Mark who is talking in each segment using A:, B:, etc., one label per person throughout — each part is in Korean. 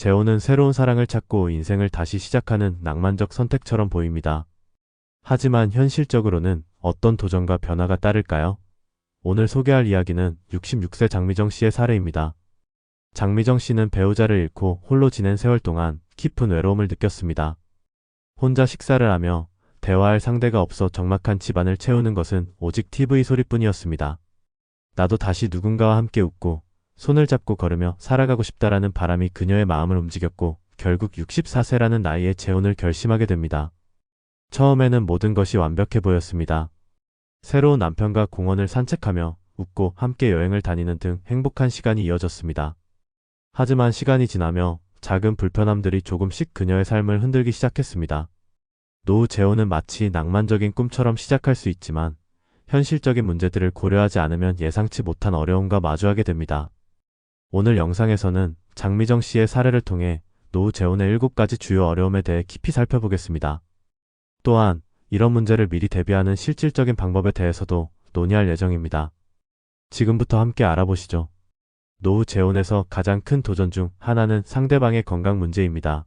A: 재혼은 새로운 사랑을 찾고 인생을 다시 시작하는 낭만적 선택처럼 보입니다. 하지만 현실적으로는 어떤 도전과 변화가 따를까요? 오늘 소개할 이야기는 66세 장미정 씨의 사례입니다. 장미정 씨는 배우자를 잃고 홀로 지낸 세월 동안 깊은 외로움을 느꼈습니다. 혼자 식사를 하며 대화할 상대가 없어 적막한 집안을 채우는 것은 오직 TV 소리뿐이었습니다. 나도 다시 누군가와 함께 웃고 손을 잡고 걸으며 살아가고 싶다라는 바람이 그녀의 마음을 움직였고 결국 64세라는 나이에 재혼을 결심하게 됩니다. 처음에는 모든 것이 완벽해 보였습니다. 새로운 남편과 공원을 산책하며 웃고 함께 여행을 다니는 등 행복한 시간이 이어졌습니다. 하지만 시간이 지나며 작은 불편함들이 조금씩 그녀의 삶을 흔들기 시작했습니다. 노후 재혼은 마치 낭만적인 꿈처럼 시작할 수 있지만 현실적인 문제들을 고려하지 않으면 예상치 못한 어려움과 마주하게 됩니다. 오늘 영상에서는 장미정 씨의 사례를 통해 노후 재혼의 7가지 주요 어려움에 대해 깊이 살펴보겠습니다. 또한 이런 문제를 미리 대비하는 실질적인 방법에 대해서도 논의할 예정입니다. 지금부터 함께 알아보시죠. 노후 재혼에서 가장 큰 도전 중 하나는 상대방의 건강 문제입니다.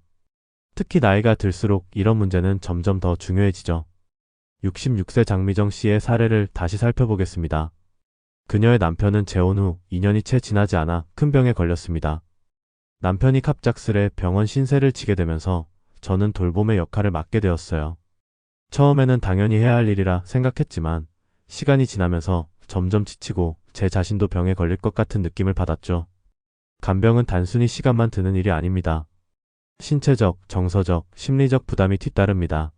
A: 특히 나이가 들수록 이런 문제는 점점 더 중요해지죠. 66세 장미정 씨의 사례를 다시 살펴보겠습니다. 그녀의 남편은 재혼 후 2년이 채 지나지 않아 큰 병에 걸렸습니다. 남편이 갑작스레 병원 신세를 지게 되면서 저는 돌봄의 역할을 맡게 되었어요. 처음에는 당연히 해야 할 일이라 생각했지만 시간이 지나면서 점점 지치고 제 자신도 병에 걸릴 것 같은 느낌을 받았죠. 간병은 단순히 시간만 드는 일이 아닙니다. 신체적, 정서적, 심리적 부담이 뒤따릅니다.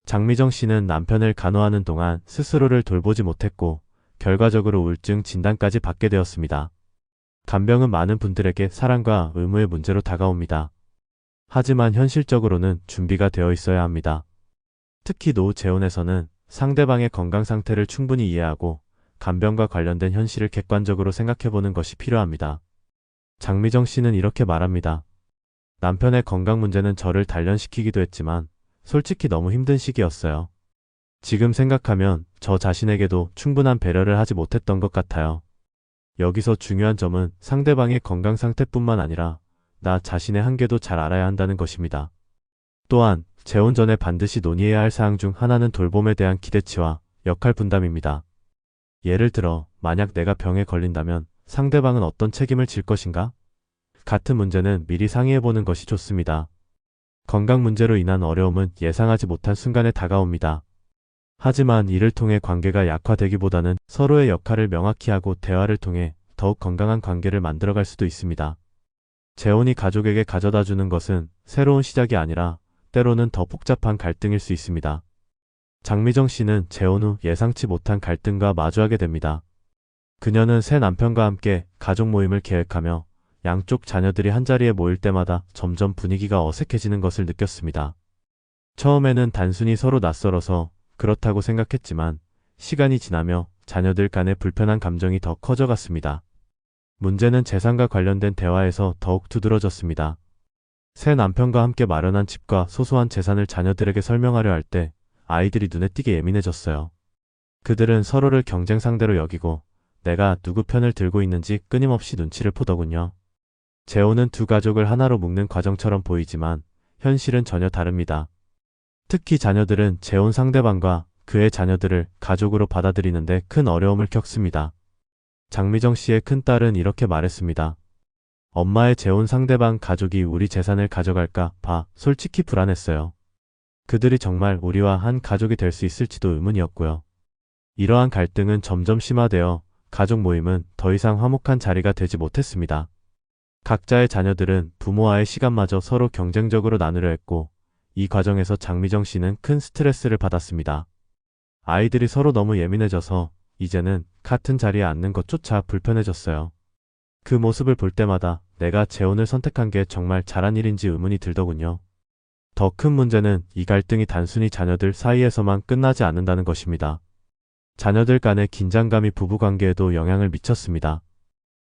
A: 장미정 씨는 남편을 간호하는 동안 스스로를 돌보지 못했고 결과적으로 우울증 진단까지 받게 되었습니다. 간병은 많은 분들에게 사랑과 의무의 문제로 다가옵니다. 하지만 현실적으로는 준비가 되어 있어야 합니다. 특히 노후 재혼에서는 상대방의 건강 상태를 충분히 이해하고 간병과 관련된 현실을 객관적으로 생각해보는 것이 필요합니다. 장미정 씨는 이렇게 말합니다. 남편의 건강 문제는 저를 단련시키기도 했지만 솔직히 너무 힘든 시기였어요. 지금 생각하면 저 자신에게도 충분한 배려를 하지 못했던 것 같아요. 여기서 중요한 점은 상대방의 건강 상태뿐만 아니라 나 자신의 한계도 잘 알아야 한다는 것입니다. 또한 재혼 전에 반드시 논의해야 할 사항 중 하나는 돌봄에 대한 기대치와 역할 분담입니다. 예를 들어 만약 내가 병에 걸린다면 상대방은 어떤 책임을 질 것인가? 같은 문제는 미리 상의해보는 것이 좋습니다. 건강 문제로 인한 어려움은 예상하지 못한 순간에 다가옵니다. 하지만 이를 통해 관계가 약화되기보다는 서로의 역할을 명확히 하고 대화를 통해 더욱 건강한 관계를 만들어갈 수도 있습니다. 재혼이 가족에게 가져다주는 것은 새로운 시작이 아니라 때로는 더 복잡한 갈등일 수 있습니다. 장미정 씨는 재혼 후 예상치 못한 갈등과 마주하게 됩니다. 그녀는 새 남편과 함께 가족 모임을 계획하며 양쪽 자녀들이 한자리에 모일 때마다 점점 분위기가 어색해지는 것을 느꼈습니다. 처음에는 단순히 서로 낯설어서 그렇다고 생각했지만 시간이 지나며 자녀들 간의 불편한 감정이 더 커져갔습니다. 문제는 재산과 관련된 대화에서 더욱 두드러졌습니다. 새 남편과 함께 마련한 집과 소소한 재산을 자녀들에게 설명하려 할 때 아이들이 눈에 띄게 예민해졌어요. 그들은 서로를 경쟁 상대로 여기고 내가 누구 편을 들고 있는지 끊임없이 눈치를 보더군요. 재혼은 두 가족을 하나로 묶는 과정처럼 보이지만 현실은 전혀 다릅니다. 특히 자녀들은 재혼 상대방과 그의 자녀들을 가족으로 받아들이는데 큰 어려움을 겪습니다. 장미정 씨의 큰딸은 이렇게 말했습니다. 엄마의 재혼 상대방 가족이 우리 재산을 가져갈까 봐 솔직히 불안했어요. 그들이 정말 우리와 한 가족이 될 수 있을지도 의문이었고요. 이러한 갈등은 점점 심화되어 가족 모임은 더 이상 화목한 자리가 되지 못했습니다. 각자의 자녀들은 부모와의 시간마저 서로 경쟁적으로 나누려 했고 이 과정에서 장미정 씨는 큰 스트레스를 받았습니다. 아이들이 서로 너무 예민해져서 이제는 같은 자리에 앉는 것조차 불편해졌어요. 그 모습을 볼 때마다 내가 재혼을 선택한 게 정말 잘한 일인지 의문이 들더군요. 더 큰 문제는 이 갈등이 단순히 자녀들 사이에서만 끝나지 않는다는 것입니다. 자녀들 간의 긴장감이 부부관계에도 영향을 미쳤습니다.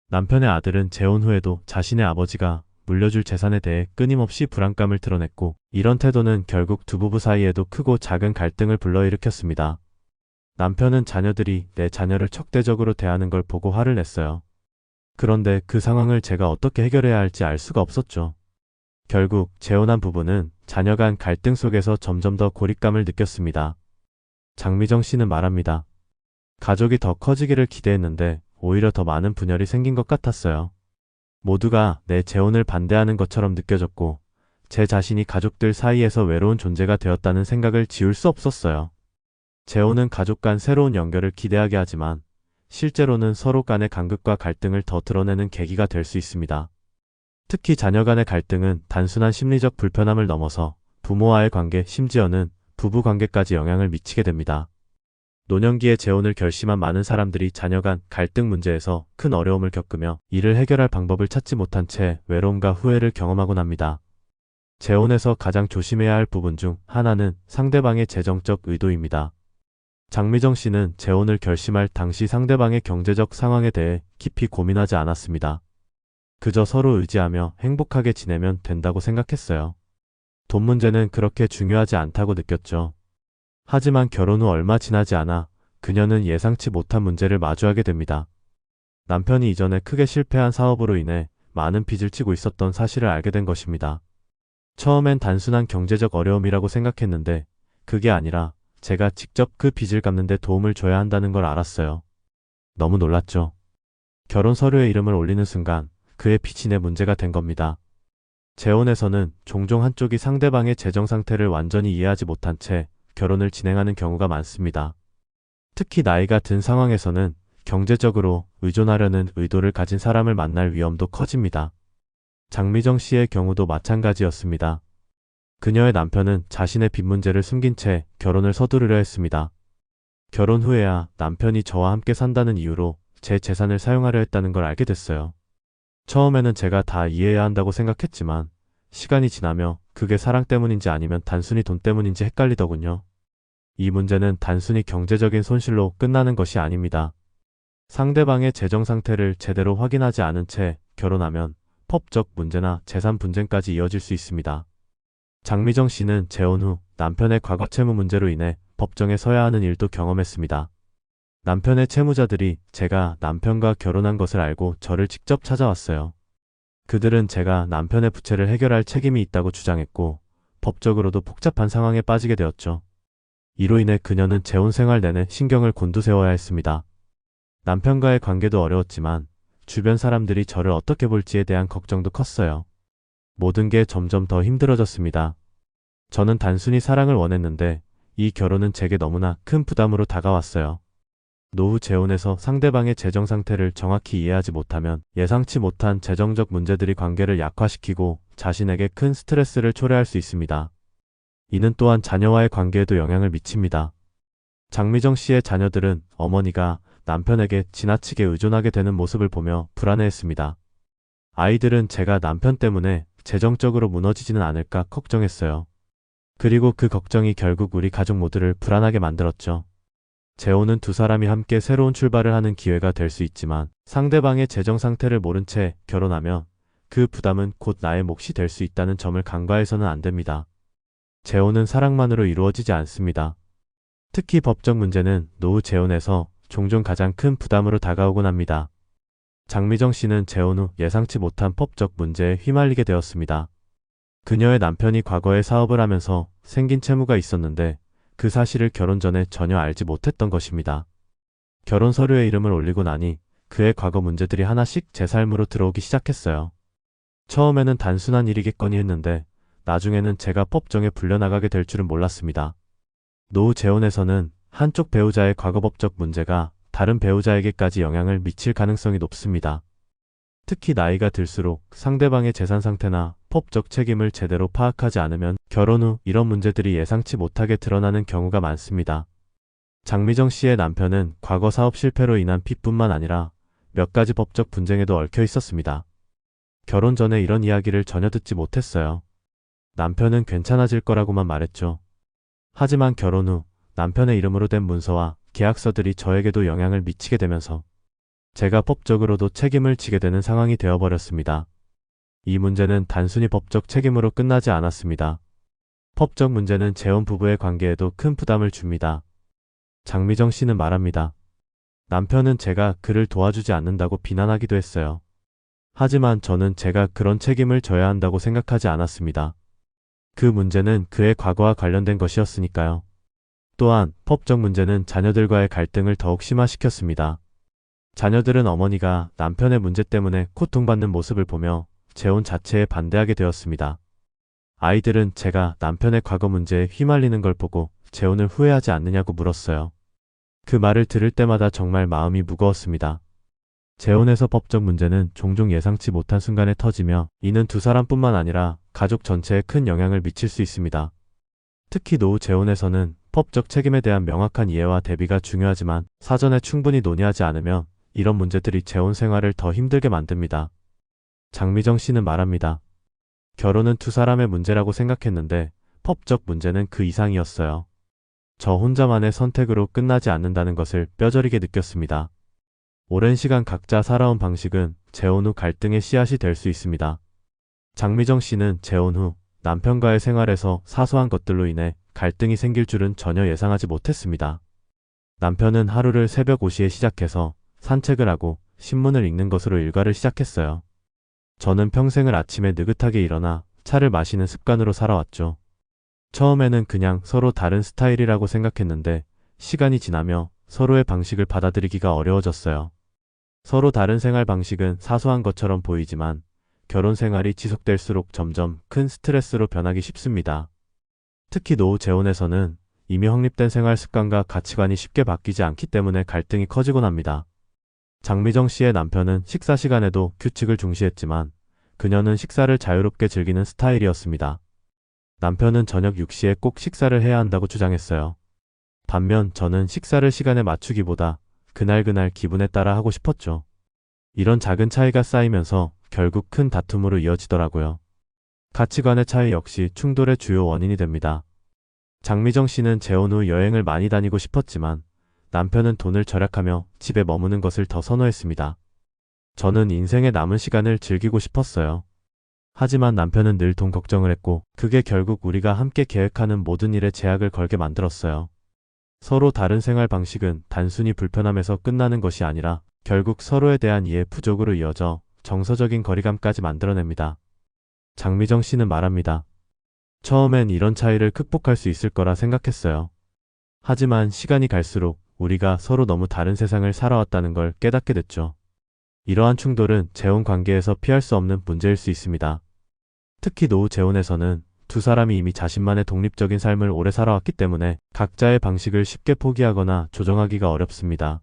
A: 남편의 아들은 재혼 후에도 자신의 아버지가 물려줄 재산에 대해 끊임없이 불안감을 드러냈고 이런 태도는 결국 두 부부 사이에도 크고 작은 갈등을 불러일으켰습니다. 남편은 자녀들이 내 자녀를 척대적으로 대하는 걸 보고 화를 냈어요. 그런데 그 상황을 제가 어떻게 해결해야 할지 알 수가 없었죠. 결국 재혼한 부부는 자녀 간 갈등 속에서 점점 더 고립감을 느꼈습니다. 장미정 씨는 말합니다. 가족이 더 커지기를 기대했는데 오히려 더 많은 분열이 생긴 것 같았어요. 모두가 내 재혼을 반대하는 것처럼 느껴졌고 제 자신이 가족들 사이에서 외로운 존재가 되었다는 생각을 지울 수 없었어요. 재혼은 가족 간 새로운 연결을 기대하게 하지만 실제로는 서로 간의 간극과 갈등을 더 드러내는 계기가 될 수 있습니다. 특히 자녀 간의 갈등은 단순한 심리적 불편함을 넘어서 부모와의 관계, 심지어는 부부 관계까지 영향을 미치게 됩니다. 노년기에 재혼을 결심한 많은 사람들이 자녀 간 갈등 문제에서 큰 어려움을 겪으며 이를 해결할 방법을 찾지 못한 채 외로움과 후회를 경험하곤 합니다. 재혼에서 가장 조심해야 할 부분 중 하나는 상대방의 재정적 의도입니다. 장미정 씨는 재혼을 결심할 당시 상대방의 경제적 상황에 대해 깊이 고민하지 않았습니다. 그저 서로 의지하며 행복하게 지내면 된다고 생각했어요. 돈 문제는 그렇게 중요하지 않다고 느꼈죠. 하지만 결혼 후 얼마 지나지 않아 그녀는 예상치 못한 문제를 마주하게 됩니다. 남편이 이전에 크게 실패한 사업으로 인해 많은 빚을 지고 있었던 사실을 알게 된 것입니다. 처음엔 단순한 경제적 어려움이라고 생각했는데 그게 아니라 제가 직접 그 빚을 갚는 데 도움을 줘야 한다는 걸 알았어요. 너무 놀랐죠. 결혼 서류에 이름을 올리는 순간 그의 빚이 내 문제가 된 겁니다. 재혼에서는 종종 한쪽이 상대방의 재정 상태를 완전히 이해하지 못한 채 결혼을 진행하는 경우가 많습니다. 특히 나이가 든 상황에서는 경제적으로 의존하려는 의도를 가진 사람을 만날 위험도 커집니다. 장미정 씨의 경우도 마찬가지였습니다. 그녀의 남편은 자신의 빚 문제를 숨긴 채 결혼을 서두르려 했습니다. 결혼 후에야 남편이 저와 함께 산다는 이유로 제 재산을 사용하려 했다는 걸 알게 됐어요. 처음에는 제가 다 이해해야 한다고 생각했지만 시간이 지나며 그게 사랑 때문인지 아니면 단순히 돈 때문인지 헷갈리더군요. 이 문제는 단순히 경제적인 손실로 끝나는 것이 아닙니다. 상대방의 재정 상태를 제대로 확인하지 않은 채 결혼하면 법적 문제나 재산 분쟁까지 이어질 수 있습니다. 장미정 씨는 재혼 후 남편의 과거 채무 문제로 인해 법정에 서야 하는 일도 경험했습니다. 남편의 채무자들이 제가 남편과 결혼한 것을 알고 저를 직접 찾아왔어요. 그들은 제가 남편의 부채를 해결할 책임이 있다고 주장했고 법적으로도 복잡한 상황에 빠지게 되었죠. 이로 인해 그녀는 재혼 생활 내내 신경을 곤두세워야 했습니다. 남편과의 관계도 어려웠지만 주변 사람들이 저를 어떻게 볼지에 대한 걱정도 컸어요. 모든 게 점점 더 힘들어졌습니다. 저는 단순히 사랑을 원했는데 이 결혼은 제게 너무나 큰 부담으로 다가왔어요. 노후 재혼에서 상대방의 재정 상태를 정확히 이해하지 못하면 예상치 못한 재정적 문제들이 관계를 약화시키고 자신에게 큰 스트레스를 초래할 수 있습니다. 이는 또한 자녀와의 관계에도 영향을 미칩니다. 장미정 씨의 자녀들은 어머니가 남편에게 지나치게 의존하게 되는 모습을 보며 불안해했습니다. 아이들은 제가 남편 때문에 재정적으로 무너지지는 않을까 걱정했어요. 그리고 그 걱정이 결국 우리 가족 모두를 불안하게 만들었죠. 재혼은 두 사람이 함께 새로운 출발을 하는 기회가 될 수 있지만 상대방의 재정 상태를 모른 채 결혼하면 그 부담은 곧 나의 몫이 될 수 있다는 점을 간과해서는 안 됩니다. 재혼은 사랑만으로 이루어지지 않습니다. 특히 법적 문제는 노후 재혼에서 종종 가장 큰 부담으로 다가오곤 합니다. 장미정 씨는 재혼 후 예상치 못한 법적 문제에 휘말리게 되었습니다. 그녀의 남편이 과거에 사업을 하면서 생긴 채무가 있었는데 그 사실을 결혼 전에 전혀 알지 못했던 것입니다. 결혼 서류에 이름을 올리고 나니 그의 과거 문제들이 하나씩 제 삶으로 들어오기 시작했어요. 처음에는 단순한 일이겠거니 했는데 나중에는 제가 법정에 불려나가게 될 줄은 몰랐습니다. 노후 재혼에서는 한쪽 배우자의 과거 법적 문제가 다른 배우자에게까지 영향을 미칠 가능성이 높습니다. 특히 나이가 들수록 상대방의 재산 상태나 법적 책임을 제대로 파악하지 않으면 결혼 후 이런 문제들이 예상치 못하게 드러나는 경우가 많습니다. 장미정 씨의 남편은 과거 사업 실패로 인한 빚뿐만 아니라 몇 가지 법적 분쟁에도 얽혀 있었습니다. 결혼 전에 이런 이야기를 전혀 듣지 못했어요. 남편은 괜찮아질 거라고만 말했죠. 하지만 결혼 후 남편의 이름으로 된 문서와 계약서들이 저에게도 영향을 미치게 되면서 제가 법적으로도 책임을 지게 되는 상황이 되어버렸습니다. 이 문제는 단순히 법적 책임으로 끝나지 않았습니다. 법적 문제는 재혼 부부의 관계에도 큰 부담을 줍니다. 장미정 씨는 말합니다. 남편은 제가 그를 도와주지 않는다고 비난하기도 했어요. 하지만 저는 제가 그런 책임을 져야 한다고 생각하지 않았습니다. 그 문제는 그의 과거와 관련된 것이었으니까요. 또한 법적 문제는 자녀들과의 갈등을 더욱 심화시켰습니다. 자녀들은 어머니가 남편의 문제 때문에 고통받는 모습을 보며 재혼 자체에 반대하게 되었습니다. 아이들은 제가 남편의 과거 문제에 휘말리는 걸 보고 재혼을 후회하지 않느냐고 물었어요. 그 말을 들을 때마다 정말 마음이 무거웠습니다. 재혼에서 법적 문제는 종종 예상치 못한 순간에 터지며 이는 두 사람뿐만 아니라 가족 전체에 큰 영향을 미칠 수 있습니다. 특히 노후 재혼에서는 법적 책임에 대한 명확한 이해와 대비가 중요하지만 사전에 충분히 논의하지 않으면 이런 문제들이 재혼 생활을 더 힘들게 만듭니다. 장미정 씨는 말합니다. 결혼은 두 사람의 문제라고 생각했는데 법적 문제는 그 이상이었어요. 저 혼자만의 선택으로 끝나지 않는다는 것을 뼈저리게 느꼈습니다. 오랜 시간 각자 살아온 방식은 재혼 후 갈등의 씨앗이 될 수 있습니다. 장미정 씨는 재혼 후 남편과의 생활에서 사소한 것들로 인해 갈등이 생길 줄은 전혀 예상하지 못했습니다. 남편은 하루를 새벽 5시에 시작해서 산책을 하고 신문을 읽는 것으로 일과를 시작했어요. 저는 평생을 아침에 느긋하게 일어나 차를 마시는 습관으로 살아왔죠. 처음에는 그냥 서로 다른 스타일이라고 생각했는데 시간이 지나며 서로의 방식을 받아들이기가 어려워졌어요. 서로 다른 생활 방식은 사소한 것처럼 보이지만 결혼 생활이 지속될수록 점점 큰 스트레스로 변하기 쉽습니다. 특히 노후 재혼에서는 이미 확립된 생활 습관과 가치관이 쉽게 바뀌지 않기 때문에 갈등이 커지곤 합니다. 장미정 씨의 남편은 식사 시간에도 규칙을 중시했지만 그녀는 식사를 자유롭게 즐기는 스타일이었습니다. 남편은 저녁 6시에 꼭 식사를 해야 한다고 주장했어요. 반면 저는 식사를 시간에 맞추기보다 그날그날 기분에 따라 하고 싶었죠. 이런 작은 차이가 쌓이면서 결국 큰 다툼으로 이어지더라고요. 가치관의 차이 역시 충돌의 주요 원인이 됩니다. 장미정 씨는 재혼 후 여행을 많이 다니고 싶었지만 남편은 돈을 절약하며 집에 머무는 것을 더 선호했습니다. 저는 인생의 남은 시간을 즐기고 싶었어요. 하지만 남편은 늘 돈 걱정을 했고 그게 결국 우리가 함께 계획하는 모든 일에 제약을 걸게 만들었어요. 서로 다른 생활 방식은 단순히 불편함에서 끝나는 것이 아니라 결국 서로에 대한 이해 부족으로 이어져 정서적인 거리감까지 만들어냅니다. 장미정 씨는 말합니다. 처음엔 이런 차이를 극복할 수 있을 거라 생각했어요. 하지만 시간이 갈수록 우리가 서로 너무 다른 세상을 살아왔다는 걸 깨닫게 됐죠. 이러한 충돌은 재혼 관계에서 피할 수 없는 문제일 수 있습니다. 특히 노후 재혼에서는 두 사람이 이미 자신만의 독립적인 삶을 오래 살아왔기 때문에 각자의 방식을 쉽게 포기하거나 조정하기가 어렵습니다.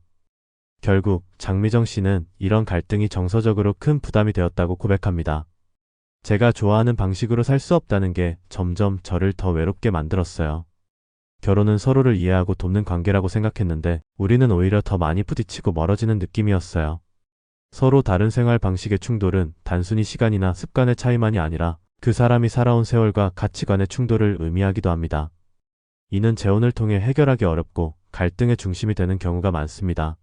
A: 결국 장미정 씨는 이런 갈등이 정서적으로 큰 부담이 되었다고 고백합니다. 제가 좋아하는 방식으로 살 수 없다는 게 점점 저를 더 외롭게 만들었어요. 결혼은 서로를 이해하고 돕는 관계라고 생각했는데 우리는 오히려 더 많이 부딪히고 멀어지는 느낌이었어요. 서로 다른 생활 방식의 충돌은 단순히 시간이나 습관의 차이만이 아니라 그 사람이 살아온 세월과 가치관의 충돌을 의미하기도 합니다. 이는 재혼을 통해 해결하기 어렵고 갈등의 중심이 되는 경우가 많습니다.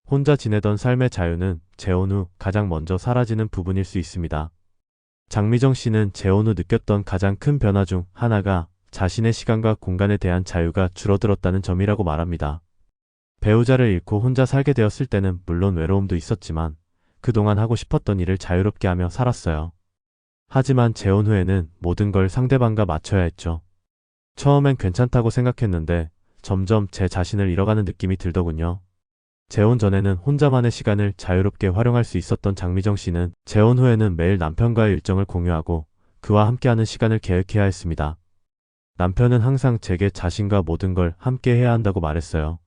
A: 혼자 지내던 삶의 자유는 재혼 후 가장 먼저 사라지는 부분일 수 있습니다. 장미정 씨는 재혼 후 느꼈던 가장 큰 변화 중 하나가 자신의 시간과 공간에 대한 자유가 줄어들었다는 점이라고 말합니다. 배우자를 잃고 혼자 살게 되었을 때는 물론 외로움도 있었지만 그동안 하고 싶었던 일을 자유롭게 하며 살았어요. 하지만 재혼 후에는 모든 걸 상대방과 맞춰야 했죠. 처음엔 괜찮다고 생각했는데 점점 제 자신을 잃어가는 느낌이 들더군요. 재혼 전에는 혼자만의 시간을 자유롭게 활용할 수 있었던 장미정 씨는 재혼 후에는 매일 남편과의 일정을 공유하고 그와 함께하는 시간을 계획해야 했습니다. 남편은 항상 제게 자신과 모든 걸 함께 해야 한다고 말했어요.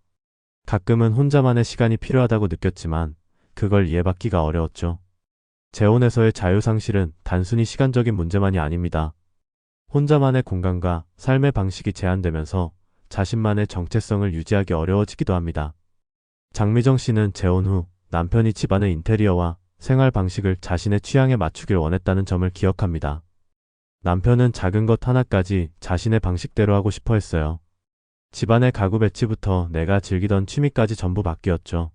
A: 가끔은 혼자만의 시간이 필요하다고 느꼈지만 그걸 이해받기가 어려웠죠. 재혼에서의 자유상실은 단순히 시간적인 문제만이 아닙니다. 혼자만의 공간과 삶의 방식이 제한되면서 자신만의 정체성을 유지하기 어려워지기도 합니다. 장미정 씨는 재혼 후 남편이 집안의 인테리어와 생활 방식을 자신의 취향에 맞추길 원했다는 점을 기억합니다. 남편은 작은 것 하나까지 자신의 방식대로 하고 싶어 했어요. 집안의 가구 배치부터 내가 즐기던 취미까지 전부 바뀌었죠.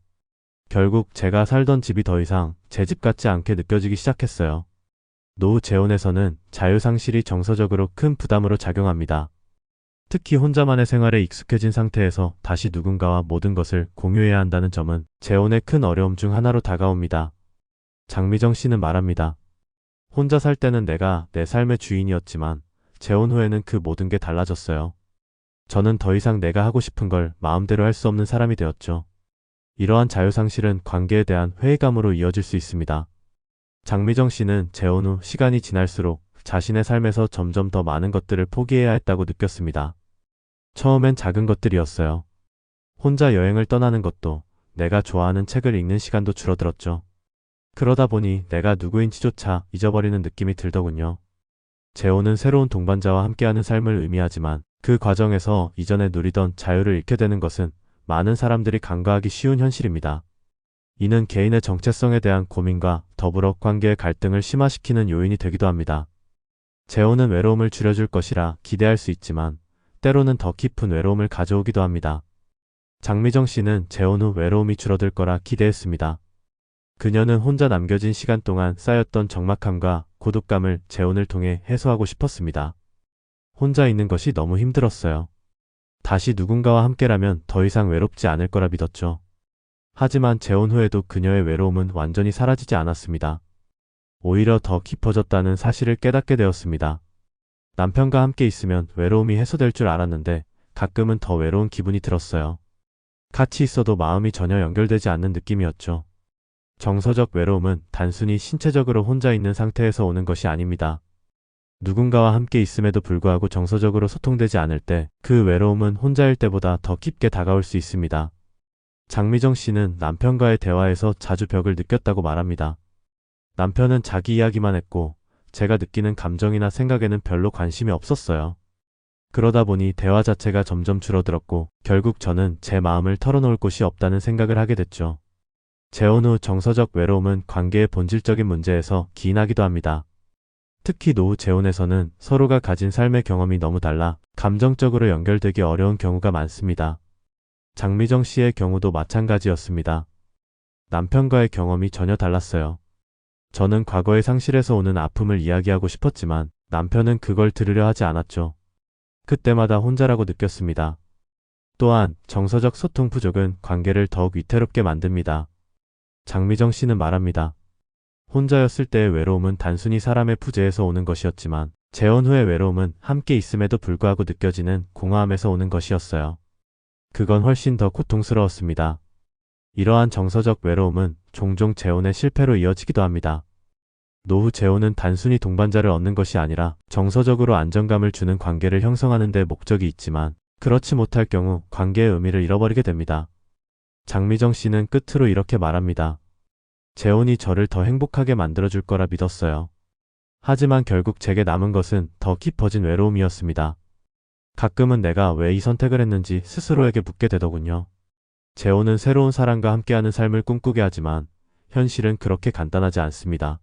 A: 결국 제가 살던 집이 더 이상 제 집 같지 않게 느껴지기 시작했어요. 노후 재혼에서는 자유상실이 정서적으로 큰 부담으로 작용합니다. 특히 혼자만의 생활에 익숙해진 상태에서 다시 누군가와 모든 것을 공유해야 한다는 점은 재혼의 큰 어려움 중 하나로 다가옵니다. 장미정 씨는 말합니다. 혼자 살 때는 내가 내 삶의 주인이었지만 재혼 후에는 그 모든 게 달라졌어요. 저는 더 이상 내가 하고 싶은 걸 마음대로 할 수 없는 사람이 되었죠. 이러한 자유상실은 관계에 대한 회의감으로 이어질 수 있습니다. 장미정 씨는 재혼 후 시간이 지날수록 자신의 삶에서 점점 더 많은 것들을 포기해야 했다고 느꼈습니다. 처음엔 작은 것들이었어요. 혼자 여행을 떠나는 것도, 내가 좋아하는 책을 읽는 시간도 줄어들었죠. 그러다 보니 내가 누구인지조차 잊어버리는 느낌이 들더군요. 재혼은 새로운 동반자와 함께하는 삶을 의미하지만 그 과정에서 이전에 누리던 자유를 잃게 되는 것은 많은 사람들이 간과하기 쉬운 현실입니다. 이는 개인의 정체성에 대한 고민과 더불어 관계의 갈등을 심화시키는 요인이 되기도 합니다. 재혼은 외로움을 줄여줄 것이라 기대할 수 있지만 때로는 더 깊은 외로움을 가져오기도 합니다. 장미정 씨는 재혼 후 외로움이 줄어들 거라 기대했습니다. 그녀는 혼자 남겨진 시간 동안 쌓였던 적막함과 고독감을 재혼을 통해 해소하고 싶었습니다. 혼자 있는 것이 너무 힘들었어요. 다시 누군가와 함께라면 더 이상 외롭지 않을 거라 믿었죠. 하지만 재혼 후에도 그녀의 외로움은 완전히 사라지지 않았습니다. 오히려 더 깊어졌다는 사실을 깨닫게 되었습니다. 남편과 함께 있으면 외로움이 해소될 줄 알았는데 가끔은 더 외로운 기분이 들었어요. 같이 있어도 마음이 전혀 연결되지 않는 느낌이었죠. 정서적 외로움은 단순히 신체적으로 혼자 있는 상태에서 오는 것이 아닙니다. 누군가와 함께 있음에도 불구하고 정서적으로 소통되지 않을 때 그 외로움은 혼자일 때보다 더 깊게 다가올 수 있습니다. 장미정 씨는 남편과의 대화에서 자주 벽을 느꼈다고 말합니다. 남편은 자기 이야기만 했고 제가 느끼는 감정이나 생각에는 별로 관심이 없었어요. 그러다 보니 대화 자체가 점점 줄어들었고 결국 저는 제 마음을 털어놓을 곳이 없다는 생각을 하게 됐죠. 재혼 후 정서적 외로움은 관계의 본질적인 문제에서 기인하기도 합니다. 특히 노후 재혼에서는 서로가 가진 삶의 경험이 너무 달라 감정적으로 연결되기 어려운 경우가 많습니다. 장미정 씨의 경우도 마찬가지였습니다. 남편과의 경험이 전혀 달랐어요. 저는 과거의 상실에서 오는 아픔을 이야기하고 싶었지만 남편은 그걸 들으려 하지 않았죠. 그때마다 혼자라고 느꼈습니다. 또한 정서적 소통 부족은 관계를 더욱 위태롭게 만듭니다. 장미정 씨는 말합니다. 혼자였을 때의 외로움은 단순히 사람의 부재에서 오는 것이었지만 재혼 후의 외로움은 함께 있음에도 불구하고 느껴지는 공허함에서 오는 것이었어요. 그건 훨씬 더 고통스러웠습니다. 이러한 정서적 외로움은 종종 재혼의 실패로 이어지기도 합니다. 노후 재혼은 단순히 동반자를 얻는 것이 아니라 정서적으로 안정감을 주는 관계를 형성하는 데 목적이 있지만 그렇지 못할 경우 관계의 의미를 잃어버리게 됩니다. 장미정 씨는 끝으로 이렇게 말합니다. 재혼이 저를 더 행복하게 만들어줄 거라 믿었어요. 하지만 결국 제게 남은 것은 더 깊어진 외로움이었습니다. 가끔은 내가 왜 이 선택을 했는지 스스로에게 묻게 되더군요. 재혼은 새로운 사람과 함께하는 삶을 꿈꾸게 하지만 현실은 그렇게 간단하지 않습니다.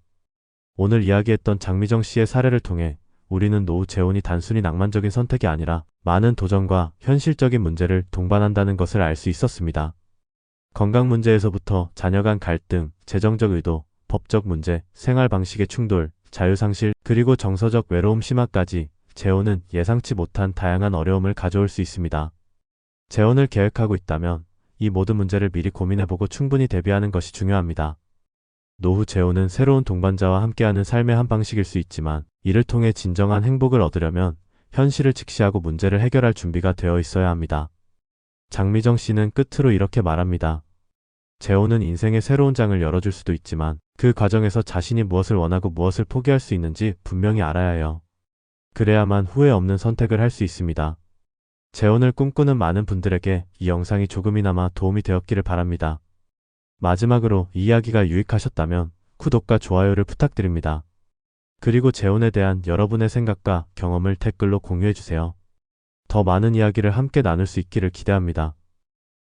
A: 오늘 이야기했던 장미정 씨의 사례를 통해 우리는 노후 재혼이 단순히 낭만적인 선택이 아니라 많은 도전과 현실적인 문제를 동반한다는 것을 알 수 있었습니다. 건강 문제에서부터 자녀 간 갈등, 재정적 의도, 법적 문제, 생활 방식의 충돌, 자유상실, 그리고 정서적 외로움 심화까지 재혼은 예상치 못한 다양한 어려움을 가져올 수 있습니다. 재혼을 계획하고 있다면 이 모든 문제를 미리 고민해보고 충분히 대비하는 것이 중요합니다. 노후 재혼은 새로운 동반자와 함께하는 삶의 한 방식일 수 있지만 이를 통해 진정한 행복을 얻으려면 현실을 직시하고 문제를 해결할 준비가 되어 있어야 합니다. 장미정 씨는 끝으로 이렇게 말합니다. 재혼은 인생의 새로운 장을 열어줄 수도 있지만 그 과정에서 자신이 무엇을 원하고 무엇을 포기할 수 있는지 분명히 알아야 해요. 그래야만 후회 없는 선택을 할 수 있습니다. 재혼을 꿈꾸는 많은 분들에게 이 영상이 조금이나마 도움이 되었기를 바랍니다. 마지막으로 이 이야기가 유익하셨다면 구독과 좋아요를 부탁드립니다. 그리고 재혼에 대한 여러분의 생각과 경험을 댓글로 공유해주세요. 더 많은 이야기를 함께 나눌 수 있기를 기대합니다.